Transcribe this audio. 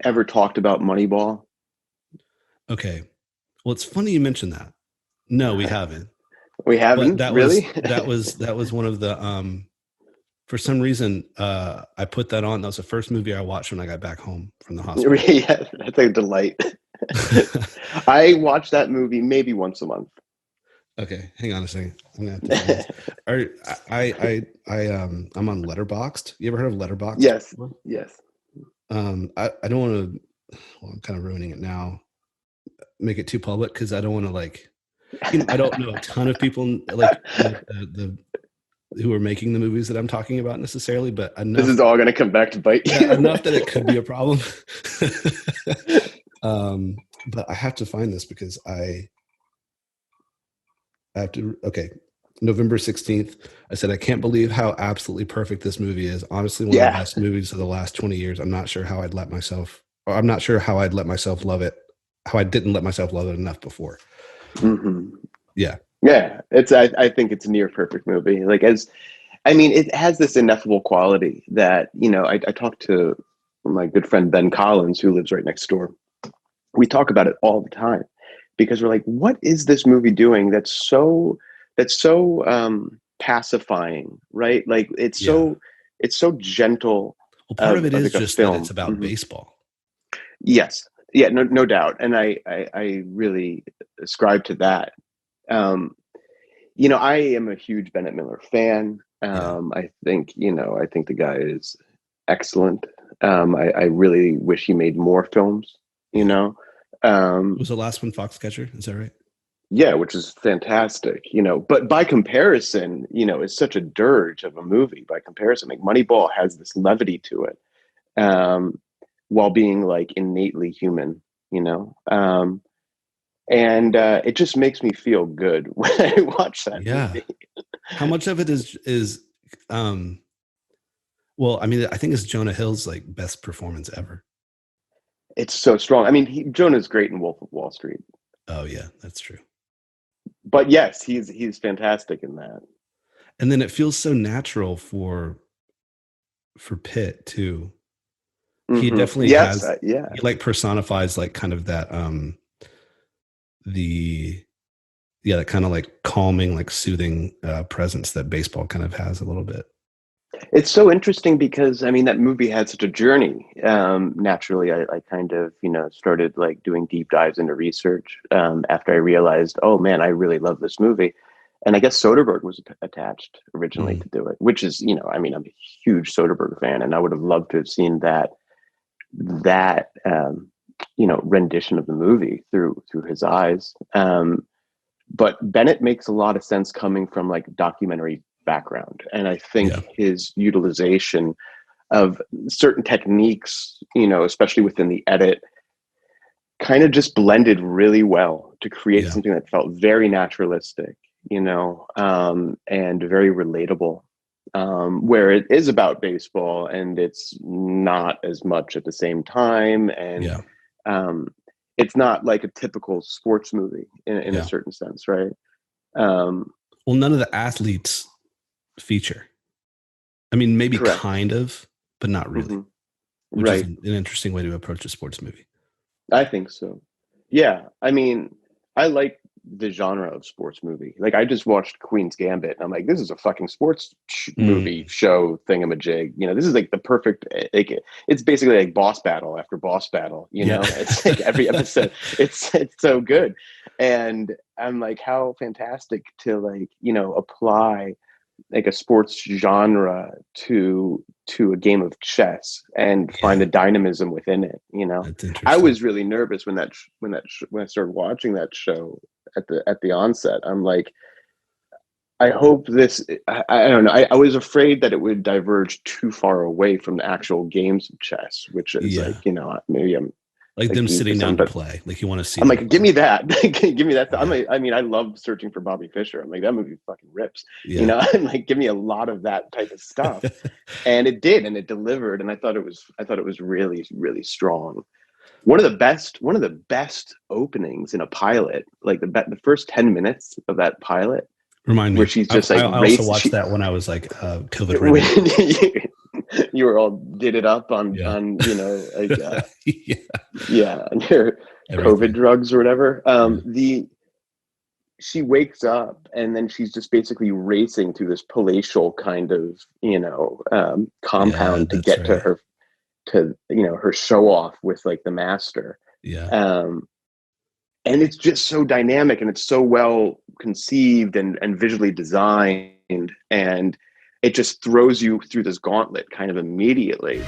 ever talked about Moneyball? Okay. Well, it's funny you mentioned that. No, we haven't. We But haven't, that was really? one of the for some reason I put that on. That was the first movie I watched when I got back home from the hospital. Yeah, that's a delight. I watch that movie maybe once a month. Okay, hang on a second. I'm gonna have to find this. I'm on Letterboxd. You ever heard of Letterboxd? Yes, yes. I don't want to. Well, I'm kind of ruining it now. Make it too public because I don't want to like. I don't know a ton of people like the who are making the movies that I'm talking about necessarily, but This enough. is all going to come back to bite you. Enough that it could be a problem. But I have to find this because I have to. Okay, November 16th. I said I can't believe how absolutely perfect this movie is. Honestly, one of the best movies of the last 20 years. I'm not sure how I'd let myself love it. How I didn't let myself love it enough before. Mm-hmm. Yeah. It's. I think it's a near perfect movie. It has this ineffable quality that I talked to my good friend Ben Collins, who lives right next door. We talk about it all the time because we're like, what is this movie doing that's so pacifying, right? Like it's so gentle. Well, part of it is like just that it's about baseball. Yes. Yeah, no doubt. And I really ascribe to that. I am a huge Bennett Miller fan. I think the guy is excellent. I really wish he made more films, Was the last one Foxcatcher? Is that right? Yeah, which is fantastic, but by comparison, it's such a dirge of a movie by comparison. Like Moneyball has this levity to it, while being like innately human, and it just makes me feel good when I watch that movie. How much of it is well, I mean, I think it's Jonah Hill's like best performance ever. It's so strong. I mean, Jonah's great in Wolf of Wall Street. Oh yeah, that's true. But yes, he's fantastic in that. And then it feels so natural for Pitt too. Mm-hmm. He definitely has. He like personifies like kind of that that kind of like calming, like soothing presence that baseball kind of has a little bit. It's so interesting because that movie had such a journey. Naturally, I kind of started like doing deep dives into research after I realized, oh man, I really love this movie. And I guess Soderbergh was attached originally to do it, which is I'm a huge Soderbergh fan, and I would have loved to have seen that rendition of the movie through his eyes. But Bennett makes a lot of sense coming from like documentary background, and I think his utilization of certain techniques, especially within the edit, kind of just blended really well to create something that felt very naturalistic, and very relatable, where it is about baseball and it's not as much at the same time, and it's not like a typical sports movie in a certain sense, right? Well, none of the athletes feature. I mean, maybe kind of, but not really. Which is an interesting way to approach a sports movie. I think so. Yeah. I mean, I like the genre of sports movie. Like I just watched Queen's Gambit and I'm like, this is a fucking sports movie show thingamajig. This is like the perfect, it's basically like boss battle after boss battle, it's like every episode, it's so good. And I'm like, how fantastic to like, apply like a sports genre to a game of chess and find the dynamism within it. I was really nervous when I started watching that show at the onset. I'm like, I hope this. I don't know. I was afraid that it would diverge too far away from the actual games of chess, which is like maybe I'm. Like them sitting down to play. Like you want to see. I'm like, give me that. Give me that. I love Searching for Bobby Fischer. I'm like, that movie fucking rips. I'm like, give me a lot of that type of stuff. And it did, and it delivered. And I thought it was really, really strong. One of the best openings in a pilot, like the first 10 minutes of that pilot. Remind me. Where she's just I also watched that when I was like COVID ready. you were all did it up Yeah. on like Yeah. yeah, on your COVID Everything. drugs or whatever. Yeah. The She wakes up and then she's just basically racing through this palatial kind of Yeah, compound to that's get to right. her her show off with like the master. Yeah. um and it's just so dynamic and it's so well conceived and visually designed, and it just throws you through this gauntlet kind of immediately.